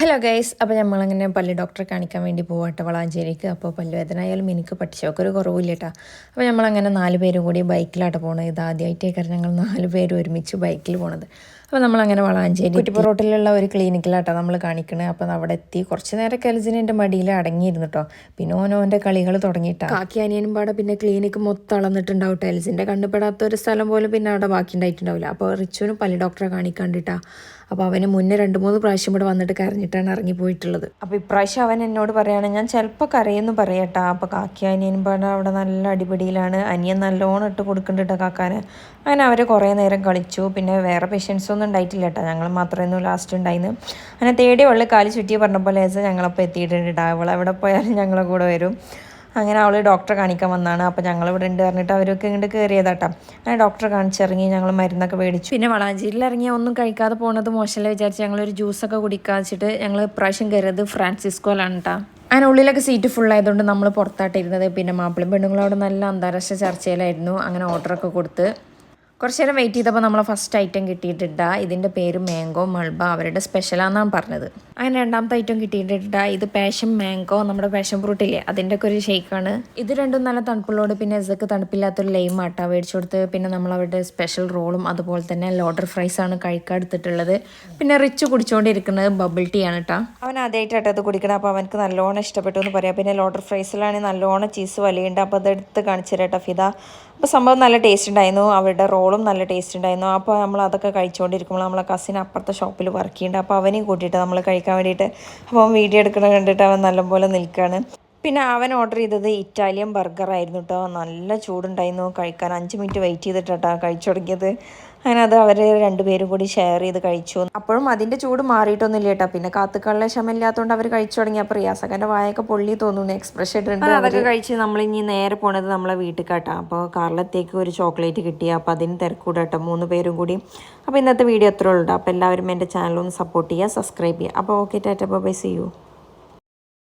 Hello guys, അപ്പോൾ നമ്മളങ്ങനെ പല്ല് ഡോക്ടറെ കാണിക്കാൻ വേണ്ടി പോകട്ടെ വളാഞ്ചേരിക്ക്. അപ്പോൾ പല്ലുവേദന ആയാലും എനിക്ക് പഠിച്ചൊക്കെ ഒരു കുറവില്ല കേട്ടോ. അപ്പോൾ നമ്മളങ്ങനെ 4 പേരും കൂടി ബൈക്കിലാട്ട് പോകണത്. ഇത് ആദ്യമായിട്ടേക്കാരം ഞങ്ങൾ 4 പേരും ഒരുമിച്ച് ബൈക്കിൽ പോണത്. അപ്പോൾ നമ്മളങ്ങനെ വളാഞ്ചേരി കുറ്റിപ്പുറ റോട്ടിലുള്ള ഒരു ക്ലിനിക്കിലാട്ടോ നമ്മൾ കാണിക്കണത്. അപ്പോൾ അവിടെ എത്തി കുറച്ച് നേരം കെൽസിന് എൻ്റെ മടിയിൽ അടങ്ങിയിരുന്നു കേട്ടോ. പിന്നെ ഓനോൻ്റെ കളികൾ തുടങ്ങിയിട്ടാ. കാക്കി അനിയനും പാടെ പിന്നെ ക്ലിനിക്ക് മൊത്തം അളന്നിട്ടുണ്ടാവും. ടെൽസിൻ്റെ കണ്ണുപെടാത്ത ഒരു സ്ഥലം പോലും പിന്നെ അവിടെ ബാക്കി ഉണ്ടായിട്ടുണ്ടാവില്ല. അപ്പോൾ റിച്ചുവിനും പല്ല് ഡോക്ടറെ കാണിക്കാണ്ടിട്ടാ. അപ്പോൾ അവന് മുന്നേ 2-3 പ്രാവശ്യം ഇവിടെ വന്നിട്ട് കരഞ്ഞിട്ടാണ് ഇറങ്ങിപ്പോയിട്ടുള്ളത്. അപ്പോൾ ഇപ്രാവശ്യം അവൻ എന്നോട് പറയുകയാണ്, ഞാൻ ചിലപ്പോൾ കരയെന്ന് പറയട്ടാ. അപ്പോൾ കാക്കി അനിയനും പാടെ അവിടെ നല്ല അടിപിടിയിലാണ്. അനിയൻ നല്ലോണം ഇട്ട് കൊടുക്കുന്നുണ്ട് കാക്കാന്. അങ്ങനെ അവർ കുറേ നേരം കളിച്ചു. പിന്നെ വേറെ പേഷ്യൻസ് ഒന്നും ഉണ്ടായിട്ടില്ല കേട്ടോ, ഞങ്ങൾ മാത്രമായിരുന്നു ലാസ്റ്റ് ഉണ്ടായിരുന്നു. അങ്ങനെ തേടി ഉള്ളിൽ കാല് ചുറ്റി പറഞ്ഞ പോലെ ഞങ്ങളപ്പോൾ എത്തിയിട്ടുണ്ട് കേട്ടോ. അവൾ എവിടെ പോയാലും ഞങ്ങളെ കൂടെ വരും. അങ്ങനെ അവൾ ഡോക്ടറെ കാണിക്കാൻ വന്നതാണ്. അപ്പോൾ ഞങ്ങളിവിടെ ഉണ്ട് പറഞ്ഞിട്ട് അവരൊക്കെ ഇങ്ങോട്ട് കയറിയതാട്ടോ. അങ്ങനെ ഡോക്ടറെ കാണിച്ചിറങ്ങി ഞങ്ങൾ മരുന്നൊക്കെ മേടിച്ചു. പിന്നെ വളാഞ്ചേരിയിൽ ഇറങ്ങി ഒന്നും കഴിക്കാതെ പോകുന്നത് മോശമല്ല വിചാരിച്ച് ഞങ്ങളൊരു ജ്യൂസൊക്കെ കുടിക്കാച്ചിട്ട് ഞങ്ങൾ ഇപ്രാവശ്യം കയറിയത് ഫ്രാൻസിസ്കോയിലാണ് കേട്ടോ. അങ്ങനെ ഉള്ളിലൊക്കെ സീറ്റ് ഫുള്ളായതുകൊണ്ട് നമ്മൾ പുറത്തായിട്ടിരുന്നത്. പിന്നെ മാപ്പിളും പെണ്ണുങ്ങളും അവിടെ നല്ല അന്താരാഷ്ട്ര ചർച്ചയിലായിരുന്നു. അങ്ങനെ ഓർഡറൊക്കെ കൊടുത്ത് കുറച്ച് നേരം വെയിറ്റ് ചെയ്തപ്പോൾ നമ്മളെ ഫസ്റ്റ് ഐറ്റം കിട്ടിയിട്ടിട്ടാ. ഇതിൻ്റെ പേര് മാംഗോ മൾബ, അവരുടെ സ്പെഷ്യലാണെന്നാണ് പറഞ്ഞത്. അങ്ങനെ രണ്ടാമത്തെ ഐറ്റം കിട്ടിയിട്ടിട്ടാ. ഇത് പാഷൻ മാംഗോ, നമ്മുടെ പാഷൻ ഫ്രൂട്ട് ഇല്ലേ അതിൻ്റെ ഒക്കെ ഒരു ഷേക്കാണ്. ഇത് രണ്ടും നല്ല തണുപ്പുള്ളോട് പിന്നെ ഇതൊക്കെ തണുപ്പില്ലാത്തൊരു ലൈം ആട്ടാ മേടിച്ചു കൊടുത്ത്. പിന്നെ നമ്മളവരുടെ സ്പെഷ്യൽ റോളും അതുപോലെ തന്നെ ലോഡർ ഫ്രൈസാണ് കഴിക്കാൻ എടുത്തിട്ടുള്ളത്. പിന്നെ റിച്ച് കുടിച്ചുകൊണ്ടിരിക്കുന്നത് ബബിൾ ടീ ആണ് കേട്ടോ. അവൻ ആദ്യമായിട്ടാട്ടോ അത് കുടിക്കണം. അപ്പോൾ അവനക്ക് നല്ലോണം ഇഷ്ടപ്പെട്ടു എന്ന് പറയാം. പിന്നെ ലോഡർ ഫ്രൈസിലാണെങ്കിൽ നല്ലോണം ചീസ് വലിയുണ്ട്. അപ്പോൾ അതെടുത്ത് കാണിച്ചു തരാട്ടോ ഫിദ. അപ്പോൾ സംഭവം നല്ല ടേസ്റ്റ് ഉണ്ടായിരുന്നു. അവരുടെ റോളും നല്ല ടേസ്റ്റ് ഉണ്ടായിരുന്നു. അപ്പോൾ നമ്മൾ അതൊക്കെ കഴിച്ചുകൊണ്ടിരിക്കുമ്പോൾ നമ്മളെ കസിൻ അപ്പുറത്തെ ഷോപ്പിൽ വർക്ക് ചെയ്യുന്നുണ്ട്. അപ്പോൾ അവനെയും കൂട്ടിയിട്ട് നമ്മൾ കഴിക്കാൻ വേണ്ടിയിട്ട് അപ്പോൾ അവൻ വീഡിയോ എടുക്കുന്നത് കണ്ടിട്ട് അവൻ നല്ലപോലെ നിൽക്കുകയാണ്. പിന്നെ അവൻ ഓർഡർ ചെയ്തത് ഇറ്റാലിയൻ ബർഗറായിരുന്നു കേട്ടോ. നല്ല ചൂടുണ്ടായിരുന്നു. കഴിക്കാൻ 5 മിനിറ്റ് വെയിറ്റ് ചെയ്തിട്ടാ കഴിച്ചു തുടങ്ങിയത്. അങ്ങനെ അത് അവർ 2 പേരും കൂടി ഷെയർ ചെയ്ത് കഴിച്ചു. അപ്പോഴും അതിൻ്റെ ചൂട് മാറിയിട്ടൊന്നുമില്ല കേട്ടോ. പിന്നെ കാത്തുക്കളിലെ ക്ഷമയില്ലാത്തതുകൊണ്ട് അവർ കഴിച്ചു തുടങ്ങി. അപ്പോൾ റിയാസക്കൻ്റെ വായൊക്കെ പൊള്ളി തോന്നുന്നു, എക്സ്പ്രഷൻ ഇട്ടുണ്ട്. അതൊക്കെ കഴിച്ച് നമ്മളിനി നേരെ പോണത് നമ്മളെ വീട്ടിൽ കേട്ടോ. അപ്പോൾ കാറിലത്തേക്ക് ഒരു ചോക്ലേറ്റ് കിട്ടി. അപ്പോൾ അതിന് തിരക്കൂടെ കേട്ടോ 3 പേരും കൂടി. അപ്പോൾ ഇന്നത്തെ വീഡിയോ അത്രേ ഉള്ളൂ. അപ്പോൾ എല്ലാവരും എൻ്റെ ചാനലൊന്ന് സപ്പോർട്ട് ചെയ്യുക, സബ്സ്ക്രൈബ് ചെയ്യുക. അപ്പോൾ okay, tata, bye, see U.